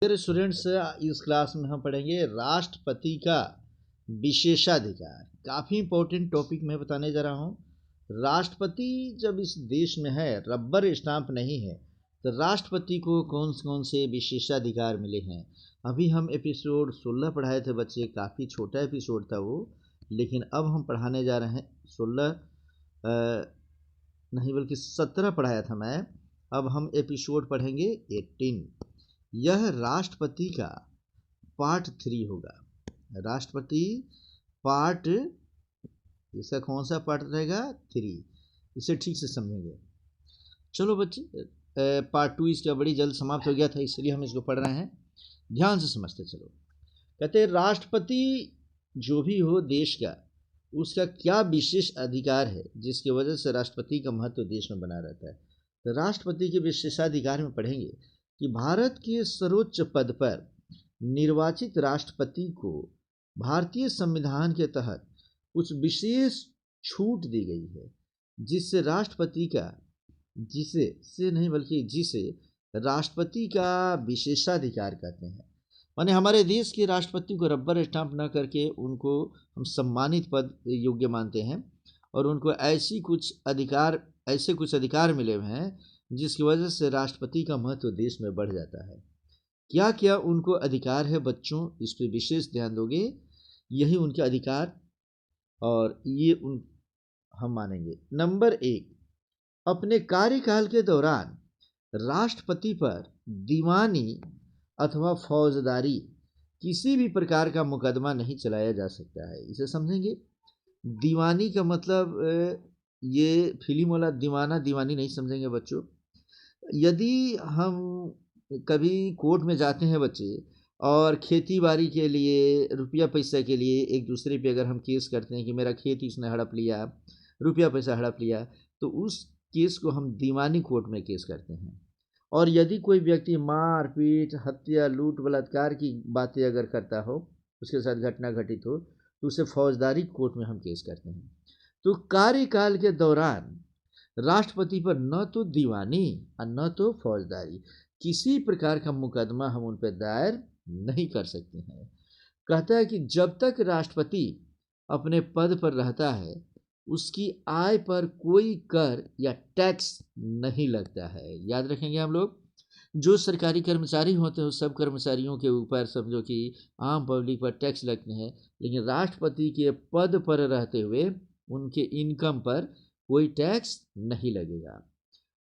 Dear students, इस class में हम पढ़ेंगे राष्ट्रपति का विशेषाधिकार। काफ़ी इंपॉर्टेंट टॉपिक मैं बताने जा रहा हूँ। राष्ट्रपति जब इस देश में है, रबर स्टाम्प नहीं है, तो राष्ट्रपति को कौन से विशेषाधिकार मिले हैं। अभी हम एपिसोड 16 पढ़ाए थे बच्चे, काफ़ी छोटा एपिसोड था वो, लेकिन अब हम पढ़ाने जा रहे हैं 16 नहीं बल्कि 17 पढ़ाया था मैं। अब हम एपिसोड पढ़ेंगे 18। यह राष्ट्रपति का पार्ट 3 होगा। राष्ट्रपति पार्ट, इसका कौन सा पार्ट रहेगा? 3। इसे ठीक से समझेंगे। चलो बच्चे, पार्ट 2 इसका बड़ी जल्द समाप्त हो गया था, इसलिए हम इसको पढ़ रहे हैं। ध्यान से समझते चलो। कहते हैं राष्ट्रपति जो भी हो देश का, उसका क्या विशेष अधिकार है जिसकी वजह से राष्ट्रपति का महत्व देश में बना रहता है। तो राष्ट्रपति के विशेषाधिकार में पढ़ेंगे कि भारत के सर्वोच्च पद पर निर्वाचित राष्ट्रपति को भारतीय संविधान के तहत कुछ विशेष छूट दी गई है, जिससे राष्ट्रपति का जिसे राष्ट्रपति का विशेषाधिकार कहते हैं। माने हमारे देश के राष्ट्रपति को रबर स्टाम्प न करके उनको हम सम्मानित पद योग्य मानते हैं, और उनको ऐसे कुछ अधिकार मिले हुए हैं जिसकी वजह से राष्ट्रपति का महत्व देश में बढ़ जाता है। क्या क्या उनको अधिकार है बच्चों, इस पर विशेष ध्यान दोगे। यही उनके अधिकार और ये हम मानेंगे। नंबर 1, अपने कार्यकाल के दौरान राष्ट्रपति पर दीवानी अथवा फौजदारी किसी भी प्रकार का मुकदमा नहीं चलाया जा सकता है। इसे समझेंगे। दीवानी का मतलब ये फिल्म वाला दीवाना दीवानी नहीं समझेंगे बच्चों। यदि हम कभी कोर्ट में जाते हैं बच्चे, और खेती बाड़ी के लिए, रुपया पैसा के लिए एक दूसरे पे अगर हम केस करते हैं कि मेरा खेत इसने हड़प लिया, रुपया पैसा हड़प लिया, तो उस केस को हम दीवानी कोर्ट में केस करते हैं। और यदि कोई व्यक्ति मार पीट, हत्या, लूट, बलात्कार की बातें अगर करता हो, उसके साथ घटना घटित हो, तो उसे फौजदारी कोर्ट में हम केस करते हैं। तो कार्यकाल के दौरान राष्ट्रपति पर न तो दीवानी और न तो फौजदारी किसी प्रकार का मुकदमा हम उन पर दायर नहीं कर सकते हैं। कहता है कि जब तक राष्ट्रपति अपने पद पर रहता है, उसकी आय पर कोई कर या टैक्स नहीं लगता है। याद रखेंगे हम लोग। जो सरकारी कर्मचारी होते हैं, सब कर्मचारियों के ऊपर समझो कि आम पब्लिक पर टैक्स लगते हैं, लेकिन राष्ट्रपति के पद पर रहते हुए उनके इनकम पर कोई टैक्स नहीं लगेगा।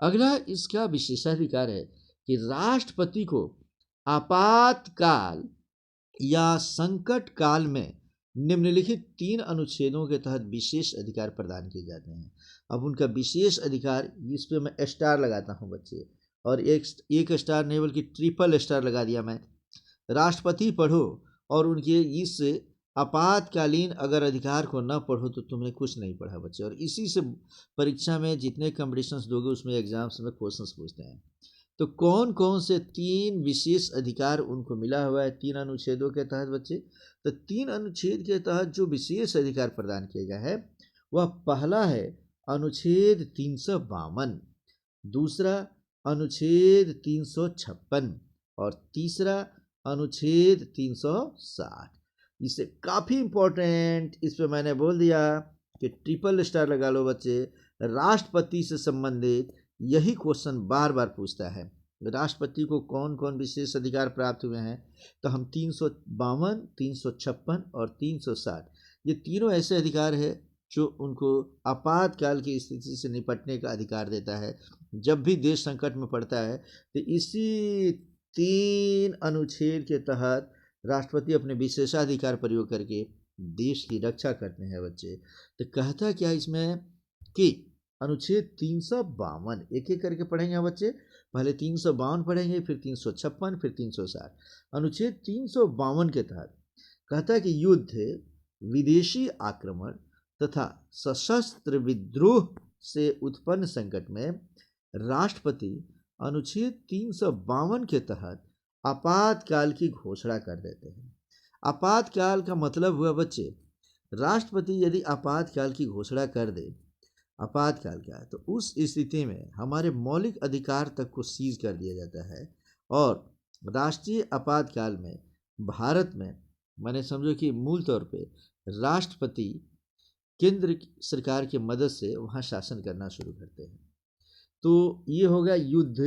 अगला इसका विशेषाधिकार है कि राष्ट्रपति को आपातकाल या संकट काल में निम्नलिखित 3 अनुच्छेदों के तहत विशेष अधिकार प्रदान किए जाते हैं। अब उनका विशेष अधिकार, इस पे मैं स्टार लगाता हूं बच्चे, और एक स्टार नहीं बल्कि ट्रिपल स्टार लगा दिया मैं। राष्ट्रपति पढ़ो और उनके इस आपातकालीन अगर अधिकार को न पढ़ो तो तुमने कुछ नहीं पढ़ा बच्चे। और इसी से परीक्षा में जितने कॉम्पिटिशन्स दोगे उसमें एग्जाम्स में क्वेश्चंस पूछते हैं। तो कौन कौन से 3 विशेष अधिकार उनको मिला हुआ है 3 अनुच्छेदों के तहत बच्चे? तो 3 अनुच्छेद के तहत जो विशेष अधिकार प्रदान किया गया है, वह पहला है अनुच्छेद 352, दूसरा अनुच्छेद 356 और तीसरा अनुच्छेद 360। इसे काफ़ी इंपॉर्टेंट, इस पे मैंने बोल दिया कि ट्रिपल स्टार लगा लो बच्चे। राष्ट्रपति से संबंधित यही क्वेश्चन बार बार पूछता है, राष्ट्रपति को कौन कौन विशेष अधिकार प्राप्त हुए हैं। तो हम 352, 356 और 360, ये तीनों ऐसे अधिकार है जो उनको आपातकाल की स्थिति से निपटने का अधिकार देता है। जब भी देश संकट में पड़ता है तो इसी 3 अनुच्छेद के तहत राष्ट्रपति अपने विशेषाधिकार प्रयोग करके देश की रक्षा करते हैं बच्चे। तो कहता क्या इसमें कि अनुच्छेद 352, एक एक करके पढ़ेंगे बच्चे। पहले 352 पढ़ेंगे, फिर 356, फिर 360। अनुच्छेद 352 के तहत कहता है कि युद्ध, विदेशी आक्रमण तथा सशस्त्र विद्रोह से उत्पन्न संकट में राष्ट्रपति अनुच्छेद 352 के तहत आपातकाल की घोषणा कर देते हैं। आपातकाल का मतलब हुआ बच्चे, राष्ट्रपति यदि आपातकाल की घोषणा कर दे, आपातकाल क्या है, तो उस स्थिति में हमारे मौलिक अधिकार तक को सीज कर दिया जाता है और राष्ट्रीय आपातकाल में भारत में माने समझो कि मूल तौर पे राष्ट्रपति केंद्र सरकार की मदद से वहाँ शासन करना शुरू करते हैं। तो ये होगा युद्ध,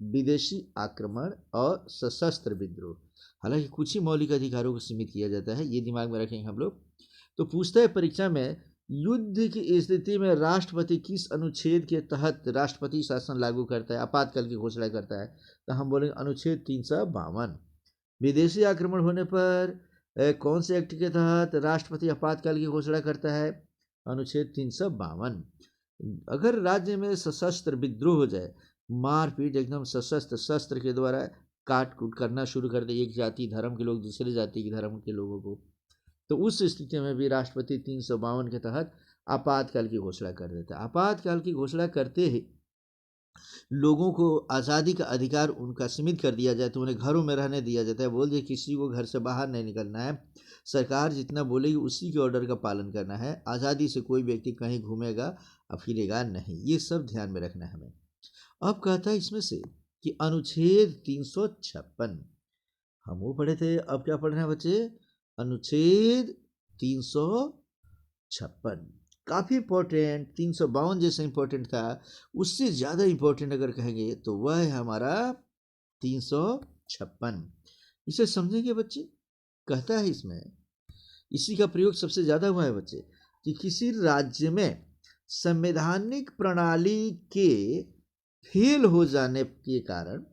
विदेशी आक्रमण और सशस्त्र विद्रोह। हालांकि कुछ ही मौलिक अधिकारों को सीमित किया जाता है, ये दिमाग में रखेंगे हम लोग। तो पूछता है परीक्षा में, युद्ध की स्थिति में राष्ट्रपति किस अनुच्छेद के तहत राष्ट्रपति शासन लागू करता है, आपातकाल की घोषणा करता है? तो हम बोलेंगे अनुच्छेद 352। विदेशी आक्रमण होने पर कौन से एक्ट के तहत राष्ट्रपति आपातकाल की घोषणा करता है? अनुच्छेद 352। अगर राज्य में सशस्त्र विद्रोह हो जाए, मारपीट एकदम सशस्त्र शस्त्र के द्वारा काट कूट करना शुरू कर दे एक जाति धर्म के लोग दूसरे जाति के धर्म के लोगों को, तो उस स्थिति में भी राष्ट्रपति 352 के तहत आपातकाल की घोषणा कर देता है। आपातकाल की घोषणा करते ही लोगों को आज़ादी का अधिकार उनका सीमित कर दिया जाए, तो उन्हें घरों में रहने दिया जाता है। बोल दिए किसी को घर से बाहर नहीं निकलना है, सरकार जितना बोलेगी उसी के ऑर्डर का पालन करना है, आज़ादी से कोई व्यक्ति कहीं घूमेगा और फिरेगा नहीं। ये सब ध्यान में रखना है हमें। अब कहता है इसमें से कि अनुच्छेद 356 हम वो पढ़े थे, अब क्या पढ़ रहे हैं बच्चे? अनुच्छेद 356 काफ़ी इंपॉर्टेंट। 352 जैसे इंपॉर्टेंट था, उससे ज़्यादा इंपॉर्टेंट अगर कहेंगे तो वह है हमारा 356। इसे समझेंगे बच्चे। कहता है इसमें, इसी का प्रयोग सबसे ज़्यादा हुआ है बच्चे, कि किसी राज्य में संवैधानिक प्रणाली के फेल हो जाने के कारण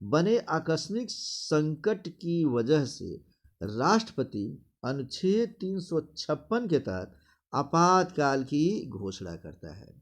बने आकस्मिक संकट की वजह से राष्ट्रपति अनुच्छेद 356 के तहत आपातकाल की घोषणा करता है।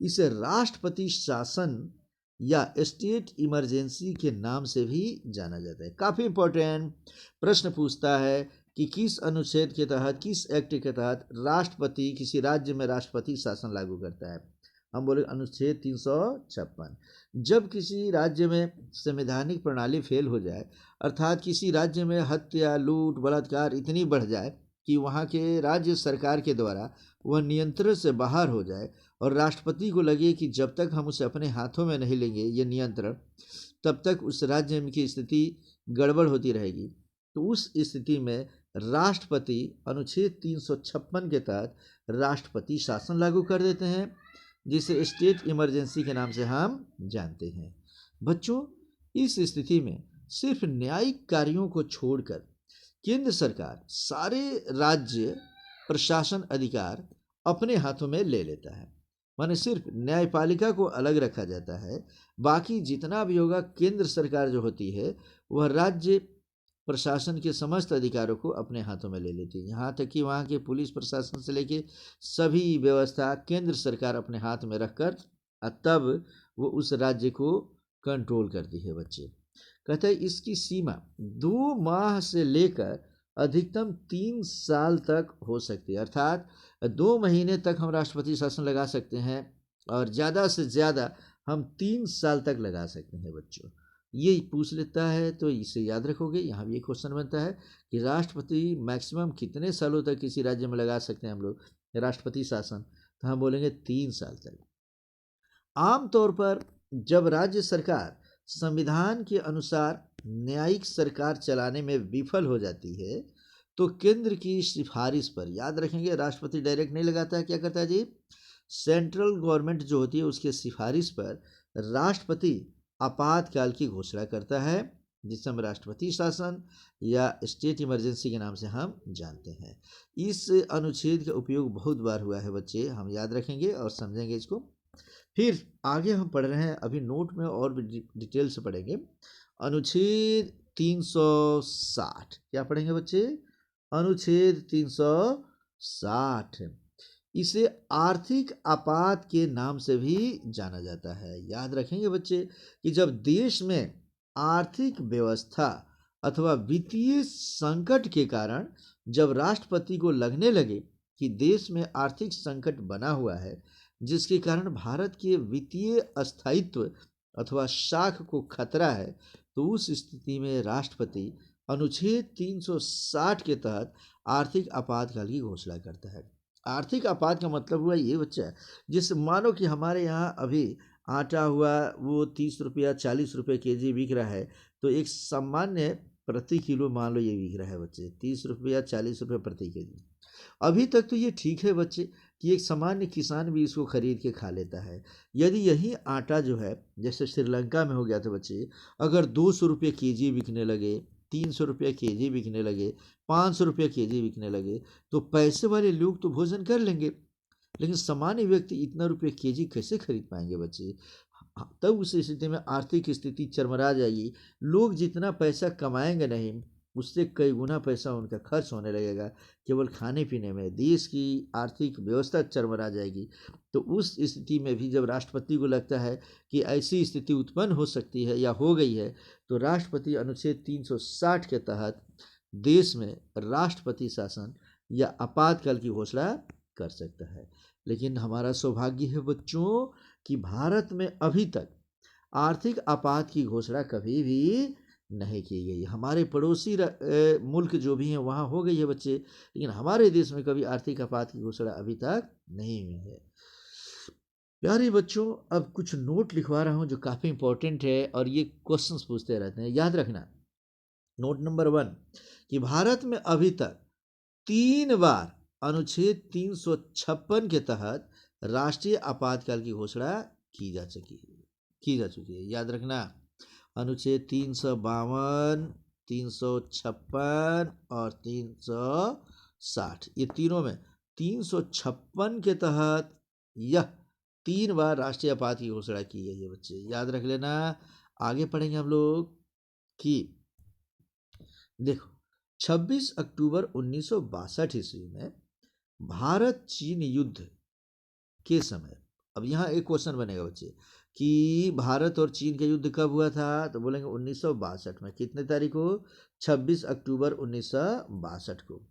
इसे राष्ट्रपति शासन या स्टेट इमरजेंसी के नाम से भी जाना जाता है। काफ़ी इंपॉर्टेंट प्रश्न पूछता है कि किस अनुच्छेद के तहत, किस एक्ट के तहत राष्ट्रपति किसी राज्य में राष्ट्रपति शासन लागू करता है? हम बोले अनुच्छेद 356। जब किसी राज्य में संवैधानिक प्रणाली फेल हो जाए, अर्थात किसी राज्य में हत्या, लूट, बलात्कार इतनी बढ़ जाए कि वहाँ के राज्य सरकार के द्वारा वह नियंत्रण से बाहर हो जाए और राष्ट्रपति को लगे कि जब तक हम उसे अपने हाथों में नहीं लेंगे ये नियंत्रण, तब तक उस राज्य की स्थिति गड़बड़ होती रहेगी, तो उस स्थिति में राष्ट्रपति अनुच्छेद 356 के तहत राष्ट्रपति शासन लागू कर देते हैं, जिसे स्टेट इमरजेंसी के नाम से हम जानते हैं। बच्चों, इस स्थिति में सिर्फ न्यायिक कार्यों को छोड़कर केंद्र सरकार सारे राज्य प्रशासन अधिकार अपने हाथों में ले लेता है। माने सिर्फ न्यायपालिका को अलग रखा जाता है, बाकी जितना भी होगा केंद्र सरकार जो होती है वह राज्य प्रशासन के समस्त अधिकारों को अपने हाथों में ले लेती है। यहाँ तक कि वहाँ के पुलिस प्रशासन से लेके सभी व्यवस्था केंद्र सरकार अपने हाथ में रखकर तब वो उस राज्य को कंट्रोल करती है। बच्चे कहते हैं इसकी सीमा 2 माह से लेकर अधिकतम 3 साल तक हो सकती है, अर्थात 2 महीने तक हम राष्ट्रपति शासन लगा सकते हैं और ज़्यादा से ज़्यादा हम 3 साल तक लगा सकते हैं। बच्चों ये पूछ लेता है तो इसे याद रखोगे। यहाँ भी एक क्वेश्चन बनता है कि राष्ट्रपति मैक्सिमम कितने सालों तक किसी राज्य में लगा सकते हैं हम लोग राष्ट्रपति शासन? तो हम बोलेंगे 3 साल तक। आमतौर पर जब राज्य सरकार संविधान के अनुसार न्यायिक सरकार चलाने में विफल हो जाती है तो केंद्र की सिफारिश पर, याद रखेंगे राष्ट्रपति डायरेक्ट नहीं लगाता है, क्या करता है जी? सेंट्रल गवर्नमेंट जो होती है उसके सिफारिश पर राष्ट्रपति आपातकाल की घोषणा करता है, जिसे हम राष्ट्रपति शासन या स्टेट इमरजेंसी के नाम से हम जानते हैं। इस अनुच्छेद का उपयोग बहुत बार हुआ है बच्चे, हम याद रखेंगे और समझेंगे इसको। फिर आगे हम पढ़ रहे हैं, अभी नोट में और भी डिटेल से पढ़ेंगे। अनुच्छेद 360 क्या पढ़ेंगे बच्चे? अनुच्छेद 360 इसे आर्थिक आपात के नाम से भी जाना जाता है। याद रखेंगे बच्चे कि जब देश में आर्थिक व्यवस्था अथवा वित्तीय संकट के कारण जब राष्ट्रपति को लगने लगे कि देश में आर्थिक संकट बना हुआ है, जिसके कारण भारत के वित्तीय अस्थायित्व अथवा साख को खतरा है, तो उस स्थिति में राष्ट्रपति अनुच्छेद 360 के तहत आर्थिक आपातकाल की घोषणा करता है। आर्थिक आपात का मतलब हुआ ये बच्चा, जिस मानो कि हमारे यहाँ अभी आटा हुआ वो 30 रुपया 40 रुपये केजी बिक रहा है, तो एक सामान्य प्रति किलो मान लो ये बिक रहा है बच्चे 30 रुपया 40 रुपये प्रति केजी। अभी तक तो ये ठीक है बच्चे कि एक सामान्य किसान भी इसको खरीद के खा लेता है। यदि यही आटा जो है जैसे श्रीलंका में हो गया था बच्चे, अगर 200 रुपये केजी बिकने लगे, 300 रुपये केजी बिकने लगे, 500 रुपये केजी बिकने लगे, तो पैसे वाले लोग तो भोजन कर लेंगे, लेकिन सामान्य व्यक्ति इतना रुपये केजी कैसे खरीद पाएंगे बच्चे। तब उस स्थिति में आर्थिक स्थिति चरमरा जाएगी। लोग जितना पैसा कमाएंगे नहीं, उससे कई गुना पैसा उनका खर्च होने लगेगा केवल खाने पीने में। देश की आर्थिक व्यवस्था चरमरा जाएगी। तो उस स्थिति में भी जब राष्ट्रपति को लगता है कि ऐसी स्थिति उत्पन्न हो सकती है या हो गई है, तो राष्ट्रपति अनुच्छेद 360 के तहत देश में राष्ट्रपति शासन या आपातकाल की घोषणा कर सकता है। लेकिन हमारा सौभाग्य है बच्चों कि भारत में अभी तक आर्थिक आपात की घोषणा कभी भी नहीं की गई। हमारे पड़ोसी मुल्क जो भी हैं वहाँ हो गई है बच्चे, लेकिन हमारे देश में कभी आर्थिक आपात की घोषणा अभी तक नहीं हुई है। प्यारे बच्चों, अब कुछ नोट लिखवा रहा हूँ जो काफ़ी इंपॉर्टेंट है और ये क्वेश्चंस पूछते रहते हैं, याद रखना। नोट नंबर 1 कि भारत में अभी तक 3 बार अनुच्छेद 356 के तहत राष्ट्रीय आपातकाल की घोषणा की जा चुकी है। याद रखना, अनुच्छेद 352, 356 और 360, ये तीनों में 356 के तहत यह 3 बार राष्ट्रीय आपात की घोषणा की गई है बच्चे, याद रख लेना। आगे पढ़ेंगे हम लोग कि देखो 26 अक्टूबर 1962 ईस्वी में भारत चीन युद्ध के समय, अब यहाँ एक क्वेश्चन बनेगा बच्चे कि भारत और चीन का युद्ध कब हुआ था, तो बोलेंगे 1962 में। कितने तारीख को? 26 अक्टूबर 1962 को।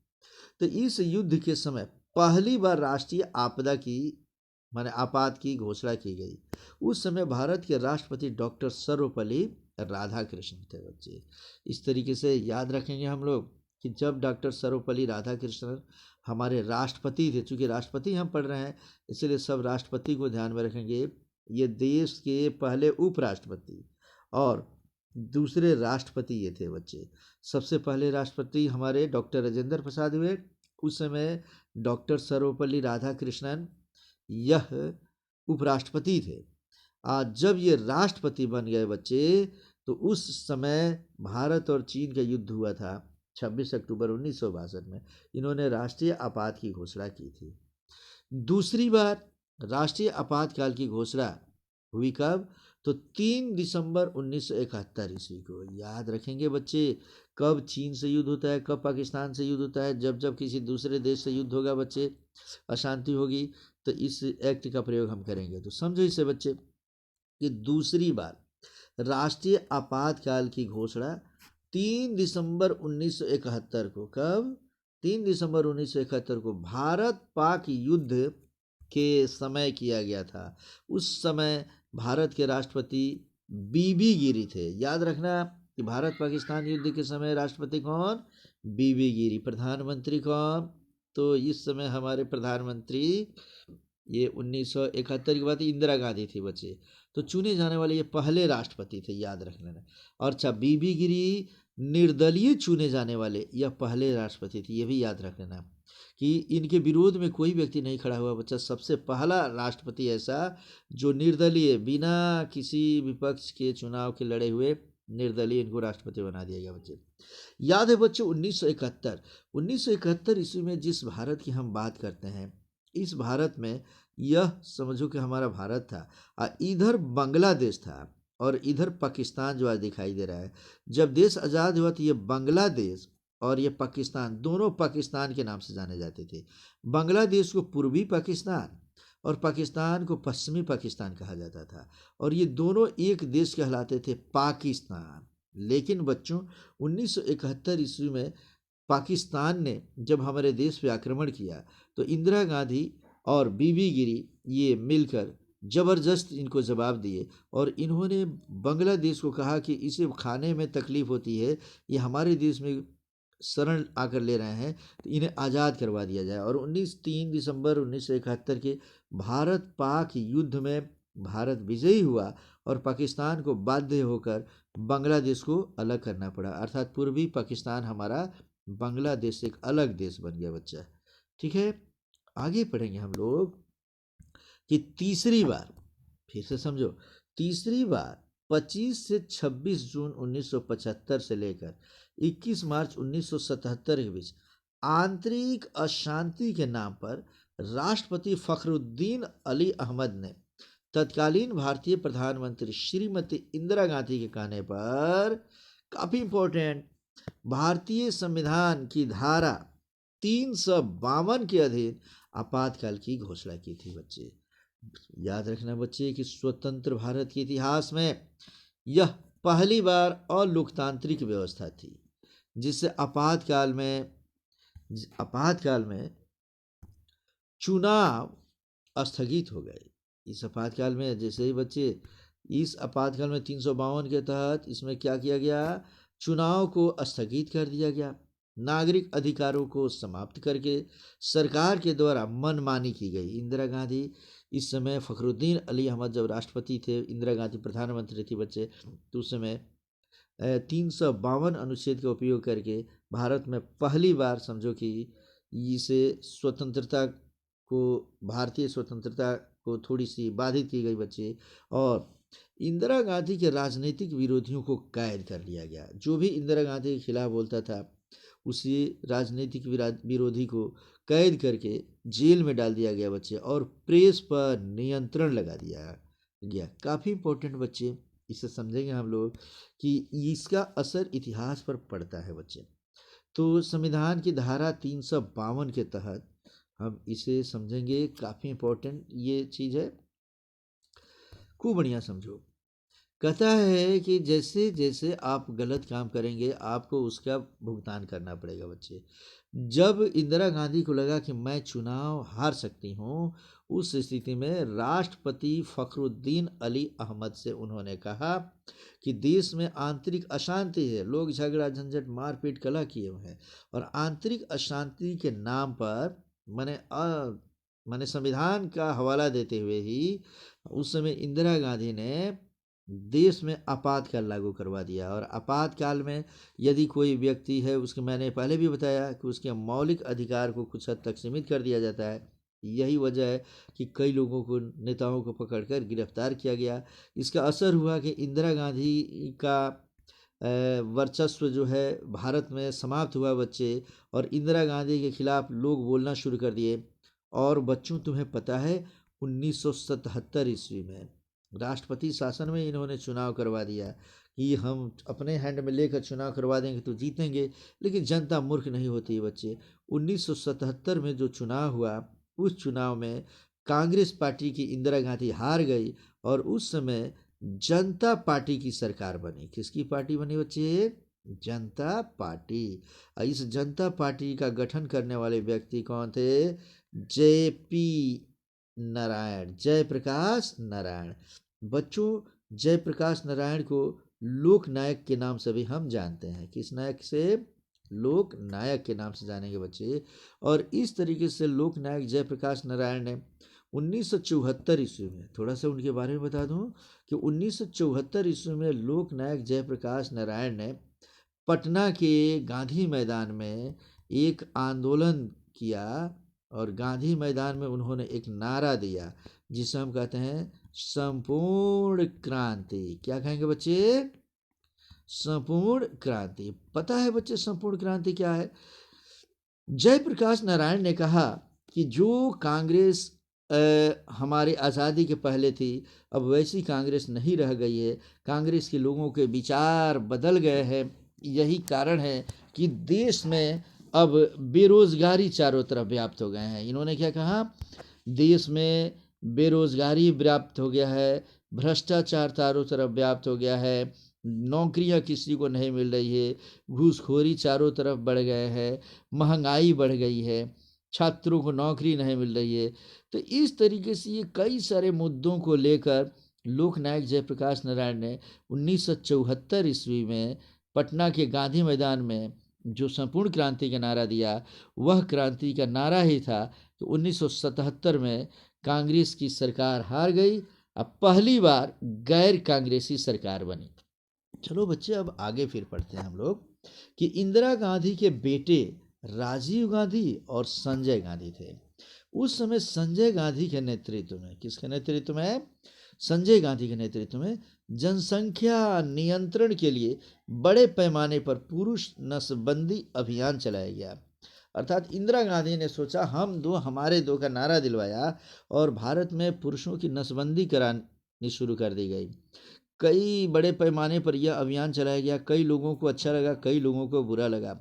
तो इस युद्ध के समय पहली बार राष्ट्रीय आपदा की माने आपात की घोषणा की गई। उस समय भारत के राष्ट्रपति डॉक्टर सर्वपल्ली राधाकृष्णन थे बच्चे। इस तरीके से याद रखेंगे हम लोग कि जब डॉक्टर सर्वपल्ली राधाकृष्णन हमारे राष्ट्रपति थे, चूँकि राष्ट्रपति हम पढ़ रहे हैं इसलिए सब राष्ट्रपति को ध्यान में रखेंगे। ये देश के पहले उपराष्ट्रपति और दूसरे राष्ट्रपति ये थे बच्चे। सबसे पहले राष्ट्रपति हमारे डॉक्टर राजेंद्र प्रसाद हुए, उस समय डॉक्टर सर्वपल्ली राधाकृष्णन यह उपराष्ट्रपति थे। आज जब ये राष्ट्रपति बन गए बच्चे, तो उस समय भारत और चीन का युद्ध हुआ था 26 अक्टूबर 1962 में। इन्होंने राष्ट्रीय आपात की घोषणा की थी। दूसरी बार राष्ट्रीय आपातकाल की घोषणा हुई कब, तो 3 दिसंबर 1971 ईस्वी को। याद रखेंगे बच्चे, कब चीन से युद्ध होता है, कब पाकिस्तान से युद्ध होता है, जब जब किसी दूसरे देश से युद्ध होगा बच्चे, अशांति होगी, तो इस एक्ट का प्रयोग हम करेंगे। तो समझो इसे बच्चे कि दूसरी बार राष्ट्रीय आपातकाल की घोषणा 3 दिसंबर 1971 को। कब? 3 दिसंबर 1971 को भारत पाक युद्ध के समय किया गया था। उस समय भारत के राष्ट्रपति बीबी गिरी थे। याद रखना कि भारत पाकिस्तान युद्ध के समय राष्ट्रपति कौन? बीबी गिरी। प्रधानमंत्री कौन? तो इस समय हमारे प्रधानमंत्री ये 1971 की बात इंदिरा गांधी थी बच्चे। तो चुने जाने वाले ये पहले राष्ट्रपति थे, याद रख लेना। और अच्छा, बीबी गिरी निर्दलीय चुने जाने वाले यह पहले राष्ट्रपति थे, ये भी याद रख लेना कि इनके विरोध में कोई व्यक्ति नहीं खड़ा हुआ बच्चा। सबसे पहला राष्ट्रपति ऐसा जो निर्दलीय बिना किसी विपक्ष के चुनाव के लड़े हुए निर्दलीय, इनको राष्ट्रपति बना दिया गया बच्चे। याद है बच्चों 1971 ईस्वी में जिस भारत की हम बात करते हैं, इस भारत में यह समझो कि हमारा भारत था, इधर बांग्लादेश था और इधर पाकिस्तान जो आज दिखाई दे रहा है। जब देश आज़ाद हुआ तो ये बांग्लादेश और ये पाकिस्तान दोनों पाकिस्तान के नाम से जाने जाते थे। बांग्लादेश को पूर्वी पाकिस्तान और पाकिस्तान को पश्चिमी पाकिस्तान कहा जाता था, और ये दोनों एक देश कहलाते थे, पाकिस्तान। लेकिन बच्चों 1971 ईस्वी में पाकिस्तान ने जब हमारे देश पे आक्रमण किया तो इंदिरा गांधी और बीबी गिरी ये मिलकर ज़बरदस्त इनको जवाब दिए, और इन्होंने बांग्लादेश को कहा कि इसे खाने में तकलीफ़ होती है, ये हमारे देश में शरण आकर ले रहे हैं, तो इन्हें आज़ाद करवा दिया जाए। और 3 दिसंबर 1971 के भारत पाक युद्ध में भारत विजयी हुआ और पाकिस्तान को बाध्य होकर बांग्लादेश को अलग करना पड़ा, अर्थात पूर्वी पाकिस्तान हमारा बांग्लादेश से एक अलग देश बन गया बच्चा। ठीक है, आगे पढ़ेंगे हम लोग कि तीसरी बार, फिर से समझो, तीसरी बार 25 से 26 जून 1975 से लेकर 21 मार्च 1977 के बीच आंतरिक अशांति के नाम पर राष्ट्रपति फखरुद्दीन अली अहमद ने तत्कालीन भारतीय प्रधानमंत्री श्रीमती इंदिरा गांधी के कहने पर, काफी इंपॉर्टेंट, भारतीय संविधान की धारा 352 के अधीन आपातकाल की घोषणा की थी बच्चे। याद रखना बच्चे कि स्वतंत्र भारत के इतिहास में यह पहली बार अलोकतांत्रिक व्यवस्था थी जिससे आपातकाल में चुनाव स्थगित हो गए। इस आपातकाल में जैसे ही बच्चे, इस आपातकाल में 352 के तहत इसमें क्या किया गया, चुनाव को स्थगित कर दिया गया, नागरिक अधिकारों को समाप्त करके सरकार के द्वारा मनमानी की गई। इंदिरा गांधी इस समय, फखरुद्दीन अली अहमद जब राष्ट्रपति थे, इंदिरा गांधी प्रधानमंत्री थी बच्चे, तो उस समय 352 अनुच्छेद का उपयोग करके भारत में पहली बार समझो कि इसे स्वतंत्रता को, भारतीय स्वतंत्रता को थोड़ी सी बाधित की गई बच्चे, और इंदिरा गांधी के राजनीतिक विरोधियों को कैद कर लिया गया। जो भी इंदिरा गांधी के खिलाफ बोलता था उसी राजनीतिक विरोधी को कैद करके जेल में डाल दिया गया बच्चे, और प्रेस पर नियंत्रण लगा दिया गया। काफ़ी इंपॉर्टेंट बच्चे, इसे समझेंगे हम लोग कि इसका असर इतिहास पर पड़ता है बच्चे। तो संविधान की धारा 352 के तहत हम इसे समझेंगे, काफ़ी इंपॉर्टेंट ये चीज़ है, खूब बढ़िया समझो। कहता है कि जैसे जैसे आप गलत काम करेंगे आपको उसका भुगतान करना पड़ेगा बच्चे। जब इंदिरा गांधी को लगा कि मैं चुनाव हार सकती हूँ, उस स्थिति में राष्ट्रपति फखरुद्दीन अली अहमद से उन्होंने कहा कि देश में आंतरिक अशांति है, लोग झगड़ा झंझट मारपीट कलह किए हुए हैं, और आंतरिक अशांति के नाम पर मैंने संविधान का हवाला देते हुए ही उस समय इंदिरा गांधी ने देश में आपातकाल लागू करवा दिया। और आपातकाल में यदि कोई व्यक्ति है, उसके, मैंने पहले भी बताया कि उसके मौलिक अधिकार को कुछ हद तक सीमित कर दिया जाता है। यही वजह है कि कई लोगों को, नेताओं को पकड़कर गिरफ्तार किया गया। इसका असर हुआ कि इंदिरा गांधी का वर्चस्व जो है भारत में समाप्त हुआ बच्चे, और इंदिरा गांधी के खिलाफ लोग बोलना शुरू कर दिए। और बच्चों, तुम्हें पता है 1977 ईस्वी में राष्ट्रपति शासन में इन्होंने चुनाव करवा दिया कि हम अपने हैंड में लेकर चुनाव करवा देंगे तो जीतेंगे, लेकिन जनता मूर्ख नहीं होती बच्चे। 1977 में जो चुनाव हुआ, उस चुनाव में कांग्रेस पार्टी की इंदिरा गांधी हार गई, और उस समय जनता पार्टी की सरकार बनी। किसकी पार्टी बनी बच्चे? जनता पार्टी। इस जनता पार्टी का गठन करने वाले व्यक्ति कौन थे? JP नारायण, जयप्रकाश नारायण। बच्चों, जयप्रकाश नारायण को लोक नायक के नाम से भी हम जानते हैं। किस नायक से? लोक नायक के नाम से जानेंगे बच्चे। और इस तरीके से लोक नायक जयप्रकाश नारायण ने 1974 ईस्वी में, थोड़ा सा उनके बारे में बता दूं कि 1974 ईस्वी में लोक नायक जयप्रकाश नारायण ने पटना के गांधी मैदान में एक आंदोलन किया, और गांधी मैदान में उन्होंने एक नारा दिया जिसे हम कहते हैं संपूर्ण क्रांति। क्या कहेंगे बच्चे? संपूर्ण क्रांति। पता है बच्चे संपूर्ण क्रांति क्या है? जयप्रकाश नारायण ने कहा कि जो कांग्रेस हमारे आज़ादी के पहले थी, अब वैसी कांग्रेस नहीं रह गई है। कांग्रेस के लोगों के विचार बदल गए हैं। यही कारण है कि देश में अब बेरोजगारी चारों तरफ व्याप्त हो गए हैं। इन्होंने क्या कहा? देश में बेरोजगारी व्याप्त हो गया है, भ्रष्टाचार चारों तरफ व्याप्त हो गया है, नौकरियां किसी को नहीं मिल रही है, घूसखोरी चारों तरफ बढ़ गए हैं, महंगाई बढ़ गई है, छात्रों को नौकरी नहीं मिल रही है। तो इस तरीके से ये कई सारे मुद्दों को लेकर लोकनायक जयप्रकाश नारायण ने 1974 ईस्वी में पटना के गांधी मैदान में जो संपूर्ण क्रांति का नारा दिया, वह क्रांति का नारा ही था कि 1977 में कांग्रेस की सरकार हार गई अब पहली बार गैर कांग्रेसी सरकार बनी। चलो बच्चे अब आगे फिर पढ़ते हैं हम लोग कि इंदिरा गांधी के बेटे राजीव गांधी और संजय गांधी थे। उस समय संजय गांधी के नेतृत्व में, किसके नेतृत्व में? संजय गांधी के नेतृत्व में जनसंख्या नियंत्रण के लिए बड़े पैमाने पर पुरुष नसबंदी अभियान चलाया गया। अर्थात इंदिरा गांधी ने सोचा हम दो हमारे दो का नारा दिलवाया और भारत में पुरुषों की नसबंदी करानी शुरू कर दी गई। कई बड़े पैमाने पर यह अभियान चलाया गया। कई लोगों को अच्छा लगा, कई लोगों को बुरा लगा।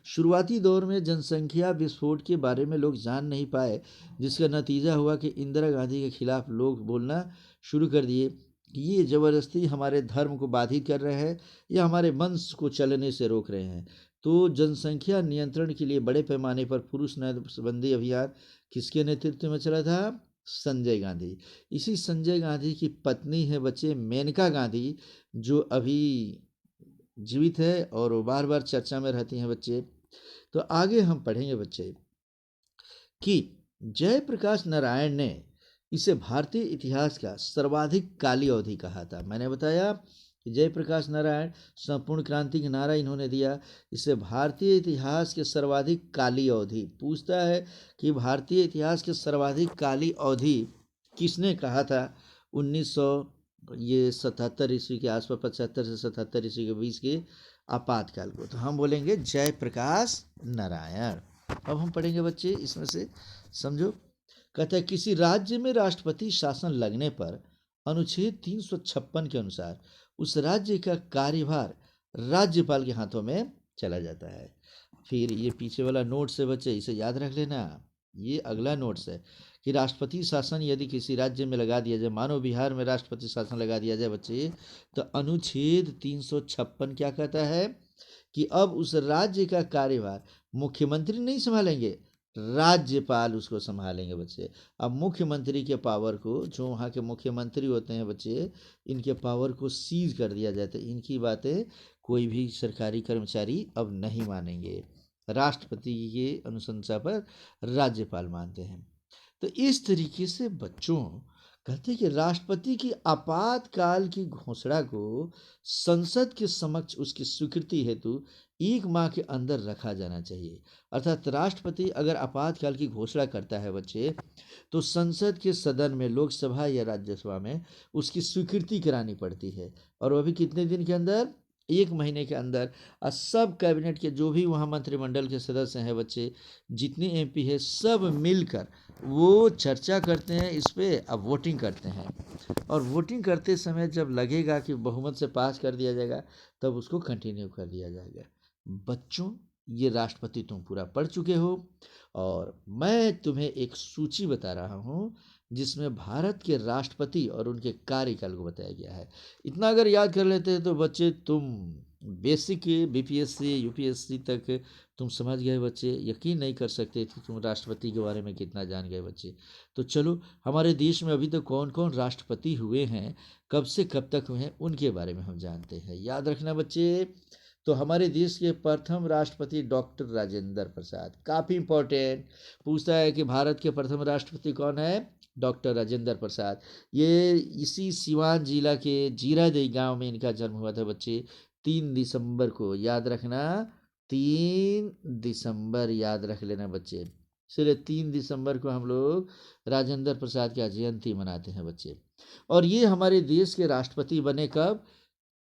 शुरुआती दौर में जनसंख्या विस्फोट के बारे में लोग जान नहीं पाए, जिसका नतीजा हुआ कि इंदिरा गांधी के खिलाफ लोग बोलना शुरू कर दिए कि ये ज़बरदस्ती हमारे धर्म को बाधित कर रहे हैं या हमारे वंश को चलने से रोक रहे हैं। तो जनसंख्या नियंत्रण के लिए बड़े पैमाने पर पुरुष नसबंदी अभियान किसके नेतृत्व में चला था? संजय गांधी। इसी संजय गांधी की पत्नी है बच्चे मेनका गांधी, जो अभी जीवित है और वो बार बार चर्चा में रहती हैं बच्चे। तो आगे हम पढ़ेंगे बच्चे कि जयप्रकाश नारायण ने इसे भारतीय इतिहास का सर्वाधिक काली अवधि कहा था। मैंने बताया कि जयप्रकाश नारायण संपूर्ण क्रांति का नारा इन्होंने दिया। इसे भारतीय इतिहास के सर्वाधिक काली अवधि पूछता है कि भारतीय इतिहास के सर्वाधिक काली अवधि किसने कहा था? 1977 ईस्वी के आसपास, 75 से 77 ईस्वी के बीच के आपातकाल को। तो हम बोलेंगे जयप्रकाश नारायण। अब हम पढ़ेंगे बच्चे इसमें से, समझो। कहता है किसी राज्य में राष्ट्रपति शासन लगने पर अनुच्छेद 356 के अनुसार उस राज्य का कार्यभार राज्यपाल के हाथों में चला जाता है। फिर ये पीछे वाला नोट्स है बच्चे, इसे याद रख लेना। ये अगला नोट्स है कि राष्ट्रपति शासन यदि किसी राज्य में लगा दिया जाए, मानो बिहार में राष्ट्रपति शासन लगा दिया जाए बच्चे, तो अनुच्छेद 356 क्या कहता है कि अब उस राज्य का कार्यभार मुख्यमंत्री नहीं संभालेंगे, राज्यपाल उसको संभालेंगे बच्चे। अब मुख्यमंत्री के पावर को, जो वहाँ के मुख्यमंत्री होते हैं बच्चे, इनके पावर को सीज कर दिया जाता है। इनकी बातें कोई भी सरकारी कर्मचारी अब नहीं मानेंगे, राष्ट्रपति के अनुशंसा पर राज्यपाल मानते हैं। तो इस तरीके से बच्चों कहते हैं कि राष्ट्रपति की आपातकाल की घोषणा को संसद के समक्ष उसकी स्वीकृति हेतु 1 माह के अंदर रखा जाना चाहिए। अर्थात राष्ट्रपति अगर आपातकाल की घोषणा करता है बच्चे, तो संसद के सदन में, लोकसभा या राज्यसभा में उसकी स्वीकृति करानी पड़ती है। और वह भी कितने दिन के अंदर? 1 महीने के अंदर। और सब कैबिनेट के जो भी वहाँ मंत्रिमंडल के सदस्य हैं बच्चे, जितने एमपी है, सब मिलकर वो चर्चा करते हैं इस पे, अब वोटिंग करते हैं। और वोटिंग करते समय जब लगेगा कि बहुमत से पास कर दिया जाएगा, तब उसको कंटिन्यू कर दिया जाएगा। बच्चों ये राष्ट्रपति तुम पूरा पढ़ चुके हो और मैं तुम्हें एक सूची बता रहा हूँ जिसमें भारत के राष्ट्रपति और उनके कार्यकाल को बताया गया है। इतना अगर याद कर लेते हैं तो बच्चे तुम बेसिक बीपीएससी यूपीएससी तक तुम समझ गए बच्चे। यकीन नहीं कर सकते कि तुम राष्ट्रपति के बारे में कितना जान गए बच्चे। तो चलो, हमारे देश में अभी तक कौन कौन राष्ट्रपति हुए हैं, कब से कब तक हुए हैं, उनके बारे में हम जानते हैं। याद रखना बच्चे। तो हमारे देश के प्रथम राष्ट्रपति डॉक्टर राजेंद्र प्रसाद, काफ़ी इंपॉर्टेंट। पूछता है कि भारत के प्रथम राष्ट्रपति कौन है? डॉक्टर राजेंद्र प्रसाद। ये इसी सिवान जिला के जीरादेई गांव में इनका जन्म हुआ था बच्चे, 3 दिसंबर को। याद रखना, 3 दिसंबर याद रख लेना बच्चे। इसलिए 3 दिसंबर को हम लोग राजेंद्र प्रसाद की जयंती मनाते हैं बच्चे। और ये हमारे देश के राष्ट्रपति बने कब?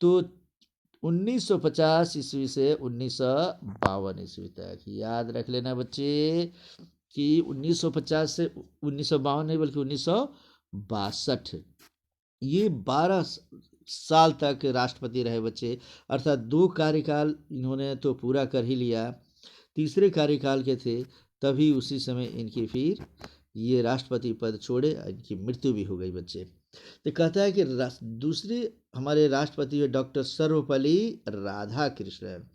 तो 1950 ईस्वी से 1952 ईस्वी तक। याद रख लेना बच्चे कि 1950 से 1952 नहीं बल्कि 1962, ये 12 साल तक राष्ट्रपति रहे बच्चे। अर्थात 2 कार्यकाल इन्होंने तो पूरा कर ही लिया, तीसरे कार्यकाल के थे तभी उसी समय इनकी फिर ये राष्ट्रपति पद छोड़े, इनकी मृत्यु भी हो गई बच्चे। तो कहता है कि दूसरे हमारे राष्ट्रपति डॉक्टर सर्वपल्ली राधाकृष्णन।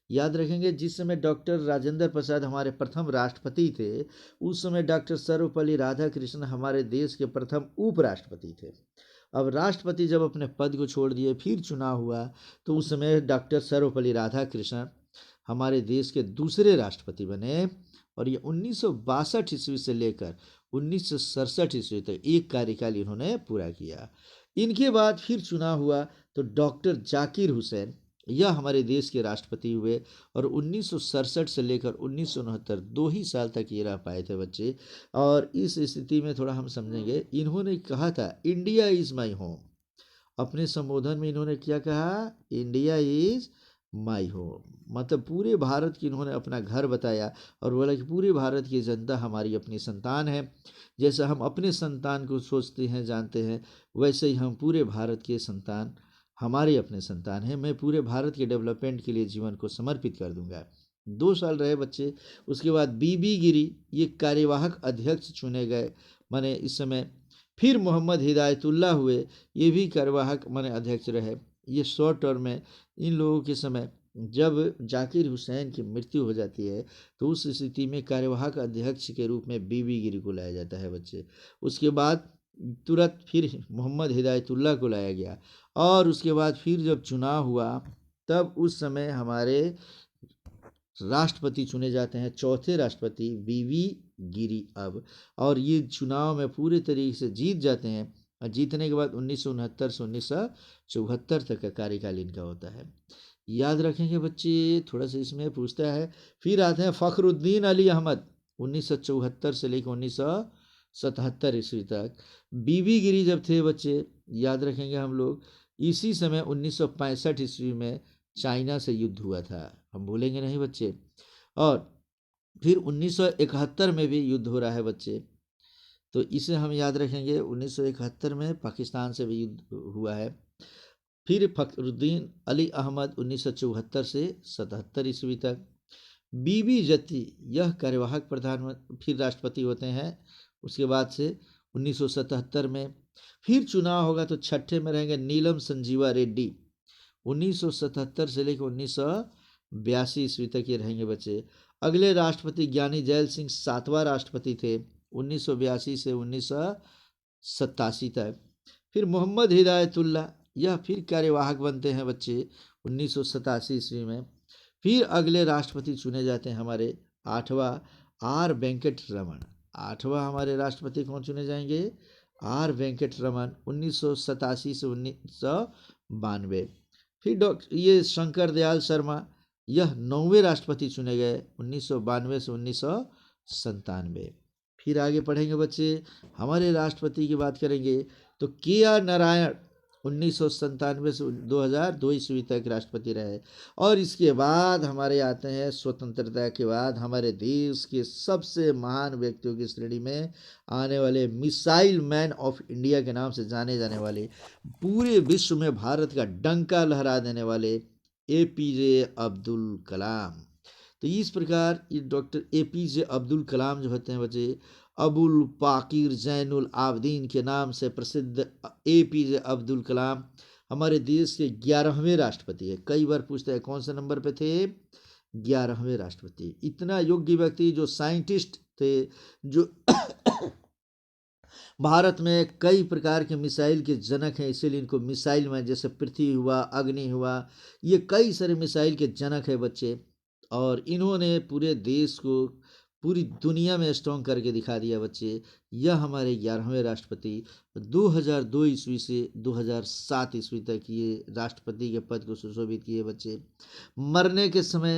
याद रखेंगे, जिस समय डॉक्टर राजेंद्र प्रसाद हमारे प्रथम राष्ट्रपति थे, उस समय डॉक्टर सर्वपल्ली राधाकृष्णन हमारे देश के प्रथम उपराष्ट्रपति थे। अब राष्ट्रपति जब अपने पद को छोड़ दिए, फिर चुनाव हुआ, तो उस समय डॉक्टर सर्वपल्ली राधाकृष्णन हमारे देश के दूसरे राष्ट्रपति बने और ये 1962 ईस्वी से लेकर 1967 ईस्वी तक एक कार्यकाल इन्होंने पूरा किया। इनके बाद फिर चुनाव हुआ तो डॉक्टर जाकिर हुसैन यह हमारे देश के राष्ट्रपति हुए और 1967 से लेकर 1969 दो ही साल तक ये रह पाए थे बच्चे। और इस स्थिति में थोड़ा हम समझेंगे, इन्होंने कहा था इंडिया इज़ माई होम। अपने संबोधन में इन्होंने क्या कहा? इंडिया इज़ माई होम, मतलब पूरे भारत की इन्होंने अपना घर बताया और बोला कि पूरे भारत की जनता हमारी अपनी संतान है। जैसा हम अपने संतान को सोचते हैं, जानते हैं, वैसे ही हम पूरे भारत के संतान हमारे अपने संतान हैं। मैं पूरे भारत के डेवलपमेंट के लिए जीवन को समर्पित कर दूंगा। 2 साल रहे बच्चे। उसके बाद बीबी गिरी ये कार्यवाहक अध्यक्ष चुने गए, माने इस समय फिर मोहम्मद हिदायतुल्लाह हुए, ये भी कार्यवाहक माने अध्यक्ष रहे। ये शॉर्ट टर्म में इन लोगों के समय जब जाकिर हुसैन की मृत्यु हो जाती है तो उस स्थिति में कार्यवाहक अध्यक्ष के रूप में बीबी गिरी को लाया जाता है बच्चे। उसके बाद तुरंत फिर मोहम्मद हिदायतुल्लाह को लाया गया और उसके बाद फिर जब चुनाव हुआ तब उस समय हमारे राष्ट्रपति चुने जाते हैं, चौथे राष्ट्रपति बीबी गिरी अब। और ये चुनाव में पूरे तरीके से जीत जाते हैं और जीतने के बाद 1969 से 1974 तक का कार्यकाल इनका होता है। याद रखेंगे बच्चे, थोड़ा सा इसमें पूछता है। फिर आते हैं फ़खरुद्दीन अली अहमद 1974 से लेकर 1977 ईस्वी तक। बीबी गिरी जब थे बच्चे, याद रखेंगे हम लोग, इसी समय 1965 ईस्वी में चाइना से युद्ध हुआ था, हम भूलेंगे नहीं बच्चे। और फिर 1971 में भी युद्ध हो रहा है बच्चे, तो इसे हम याद रखेंगे। 1971 में पाकिस्तान से भी युद्ध हुआ है। फिर फ़खरुद्दीन अली अहमद 1974 से 77 ईस्वी तक। बीबी जत्ती यह कार्यवाहक प्रधानमंत्री फिर राष्ट्रपति होते हैं उसके बाद से 1977 में। फिर चुनाव होगा तो छठे में रहेंगे नीलम संजीवा रेड्डी 1977 से लेकर 1982 ईस्वी तक ये रहेंगे बच्चे। अगले राष्ट्रपति ज्ञानी जैल सिंह 7वां राष्ट्रपति थे 1982 से 1987 तक। फिर मोहम्मद हिदायतुल्लाह यह फिर कार्यवाहक बनते हैं बच्चे 1987 ईस्वी में। फिर अगले राष्ट्रपति चुने जाते हैं हमारे 8वां आर वेंकट रमन। 8वां हमारे राष्ट्रपति कौन चुने जाएंगे? आर वेंकट रमन 1987 से 1992। फिर डॉक्टर ये शंकर दयाल शर्मा यह 9वें राष्ट्रपति चुने गए 1992 से 1997। फिर आगे पढ़ेंगे बच्चे, हमारे राष्ट्रपति की बात करेंगे तो के आर नारायण 1997 से 2002 ईस्वी तक राष्ट्रपति रहे। और इसके बाद हमारे आते हैं स्वतंत्रता के बाद हमारे देश के सबसे महान व्यक्तियों की श्रेणी में आने वाले मिसाइल मैन ऑफ इंडिया के नाम से जाने जाने वाले, पूरे विश्व में भारत का डंका लहरा देने वाले APJ अब्दुल कलाम। तो इस प्रकार ये डॉक्टर APJ अब्दुल कलाम जो होते हैं बच्चे, अबुल पाकिर जैनुल आबदीन के नाम से प्रसिद्ध APJ अब्दुल कलाम हमारे देश के 11वें राष्ट्रपति है। कई बार पूछते हैं कौन से नंबर पे थे? 11वें राष्ट्रपति। इतना योग्य व्यक्ति जो साइंटिस्ट थे, जो भारत में कई प्रकार के मिसाइल के जनक हैं, इसीलिए इनको मिसाइल मैन, जैसे पृथ्वी हुआ, अग्नि हुआ, ये कई सारे मिसाइल के जनक है बच्चे। और इन्होंने पूरे देश को पूरी दुनिया में स्ट्रॉन्ग करके दिखा दिया बच्चे। यह हमारे 11वें राष्ट्रपति 2002 ईस्वी से 2007 ईस्वी तक ये राष्ट्रपति के पद को सुशोभित किए बच्चे। मरने के समय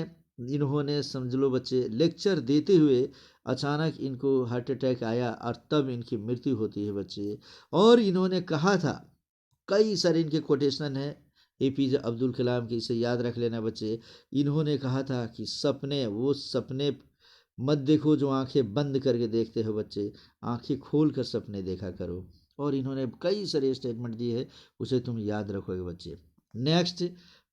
इन्होंने समझ लो बच्चे लेक्चर देते हुए अचानक इनको हार्ट अटैक आया और तब इनकी मृत्यु होती है बच्चे। और इन्होंने कहा था, कई सारे इनके कोटेशन हैं APJ अब्दुल कलाम की, इसे याद रख लेना बच्चे। इन्होंने कहा था कि सपने, वो सपने मत देखो जो आंखें बंद करके देखते हो बच्चे, आंखें खोल कर सपने देखा करो। और इन्होंने कई सारे स्टेटमेंट दिए हैं, उसे तुम याद रखोगे बच्चे। नेक्स्ट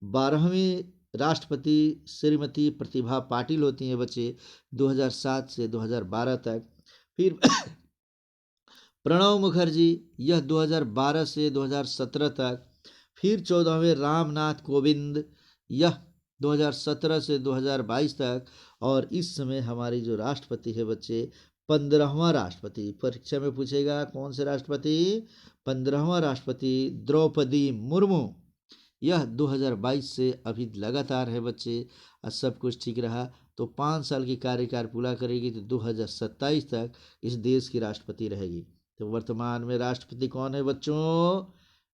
12वीं राष्ट्रपति श्रीमती प्रतिभा पाटिल होती हैं बच्चे 2007 से 2012 तक। फिर प्रणब मुखर्जी यह 2012 से 2017 तक। फिर 14वें रामनाथ कोविंद यह 2017 से 2022 तक। और इस समय हमारी जो राष्ट्रपति है बच्चे 15वां राष्ट्रपति, परीक्षा में पूछेगा कौन से राष्ट्रपति? 15वां राष्ट्रपति द्रौपदी मुर्मू, यह 2022 से अभी लगातार है बच्चे। और सब कुछ ठीक रहा तो 5 साल की कार्यकाल पूरा करेगी तो 2027 तक इस देश की राष्ट्रपति रहेगी। तो वर्तमान में राष्ट्रपति कौन है बच्चों?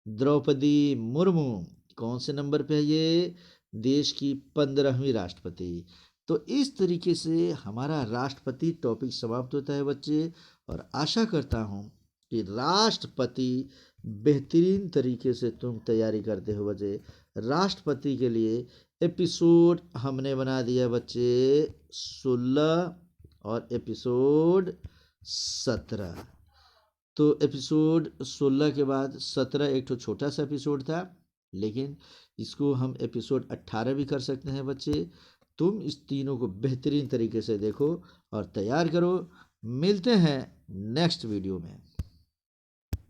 द्रौपदी मुर्मू। कौन से नंबर पे है ये? देश की 15वीं राष्ट्रपति। तो इस तरीके से हमारा राष्ट्रपति टॉपिक समाप्त होता है बच्चे, और आशा करता हूँ कि राष्ट्रपति बेहतरीन तरीके से तुम तैयारी करते हो बच्चे। राष्ट्रपति के लिए एपिसोड हमने बना दिया बच्चे 16 और एपिसोड 17। तो एपिसोड 16 के बाद 17 एक तो छोटा सा एपिसोड था, लेकिन इसको हम एपिसोड 18 भी कर सकते हैं बच्चे। तुम इस तीनों को बेहतरीन तरीके से देखो और तैयार करो। मिलते हैं नेक्स्ट वीडियो में।